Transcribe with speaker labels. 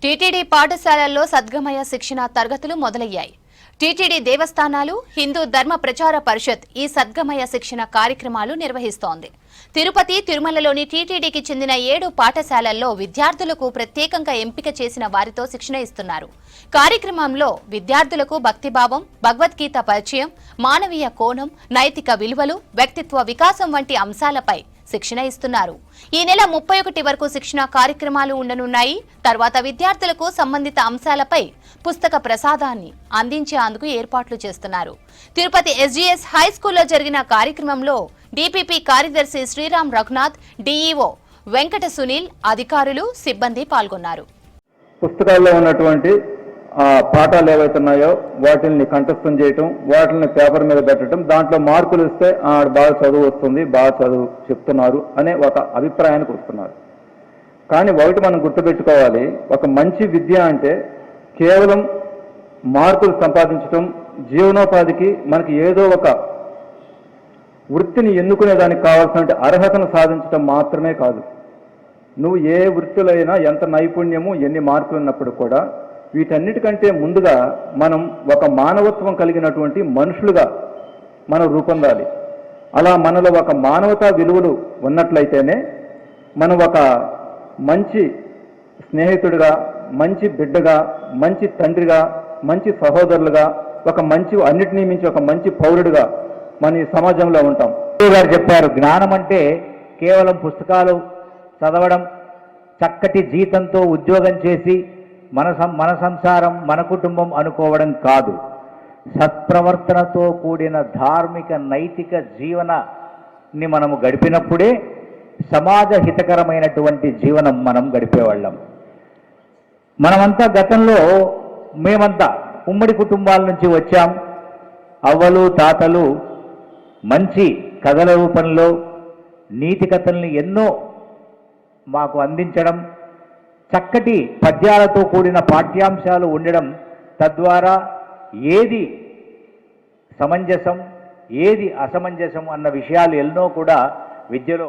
Speaker 1: TTD పాఠశాలల్లో సద్గమయ శిక్షణ తరగతులు మొదలయ్యాయి. టీటీడీ దేవస్థానాలు, హిందూ ధర్మ ప్రచార పరిషత్ ఈ సద్గమయ శిక్షణ కార్యక్రమాలు నిర్వహిస్తోంది. తిరుపతి, తిరుమలలోని టీటీడీకి చెందిన 7 పాఠశాలల్లో విద్యార్థులకు ప్రత్యేకంగా ఎంపిక చేసిన వారితో శిక్షణ ఇస్తున్నారు. కార్యక్రమంలో విద్యార్థులకు భక్తిభావం, భగవద్గీత పరిచయం, మానవీయ కోణం, నైతిక విలువలు, వ్యక్తిత్వ వికాసం వంటి అంశాలపై శిక్షణ ఇస్తున్నారు. ఈ నెల 31 వరకు శిక్షణ కార్యక్రమాలు ఉండనున్నాయి. తర్వాత విద్యార్థులకు సంబంధిత అంశాలపై పుస్తక ప్రసాదాన్ని అందించేందుకు ఏర్పాట్లు చేస్తున్నారు. తిరుపతి ఎస్జీఎస్ హై స్కూల్లో జరిగిన కార్యక్రమంలో డీపీపీ కార్యదర్శి శ్రీరామ్ రఘునాథ్, డీఈఓ వెంకట సునీల్, అధికారులు, సిబ్బంది పాల్గొన్నారు.
Speaker 2: పుస్తకాల్లో ఉన్నటువంటి పాఠాలు ఏవైతున్నాయో వాటిని కంఠస్థం చేయటం, వాటిని పేపర్ మీద పెట్టడం, దాంట్లో మార్కులు ఇస్తే బాగా చదువు వస్తుంది, బాగా చదువు చెప్తున్నారు అనే ఒక అభిప్రాయానికి వస్తున్నారు. కానీ ఒకటి మనం గుర్తుపెట్టుకోవాలి, ఒక మంచి విద్య అంటే కేవలం మార్కులు సంపాదించడం, జీవనోపాధికి మనకి ఏదో ఒక వృత్తిని ఎన్నుకునే దానికి కావాల్సిన అర్హతను సాధించడం మాత్రమే కాదు. నువ్వు ఏ వృత్తిలో అయినా ఎంత నైపుణ్యము, ఎన్ని మార్కులు ఉన్నప్పుడు కూడా వీటన్నిటికంటే ముందుగా మనం ఒక మానవత్వం కలిగినటువంటి మనుషులుగా మనం రూపొందాలి. అలా మనలో ఒక మానవతా విలువలు ఉన్నట్లయితేనే మనం ఒక మంచి స్నేహితుడిగా, మంచి బిడ్డగా, మంచి తండ్రిగా, మంచి సహోదరులుగా, ఒక మంచి అన్నిటినీ మించి ఒక మంచి పౌరుడిగా మన ఈ సమాజంలో ఉంటాం.
Speaker 3: గారు చెప్పారు, జ్ఞానం అంటే కేవలం పుస్తకాలు చదవడం, చక్కటి జీతంతో ఉద్యోగం చేసి మన సంసారం, మన కుటుంబం అనుకోవడం కాదు. సత్ప్రవర్తనతో కూడిన ధార్మిక నైతిక జీవనాన్ని మనము గడిపినప్పుడే సమాజ హితకరమైనటువంటి జీవనం మనం గడిపేవాళ్ళం. మనమంతా గతంలో మేమంతా ఉమ్మడి కుటుంబాల నుంచి వచ్చాం. అవ్వలు, తాతలు మంచి కథల రూపంలో నీతి కథల్ని ఎన్నో మాకు అందించడం, చక్కటి పద్యాలతో కూడిన పాఠ్యాంశాలు ఉండడం, తద్వారా ఏది సమంజసం, ఏది అసమంజసం అన్న విషయాలు ఎన్నో కూడా విద్యలో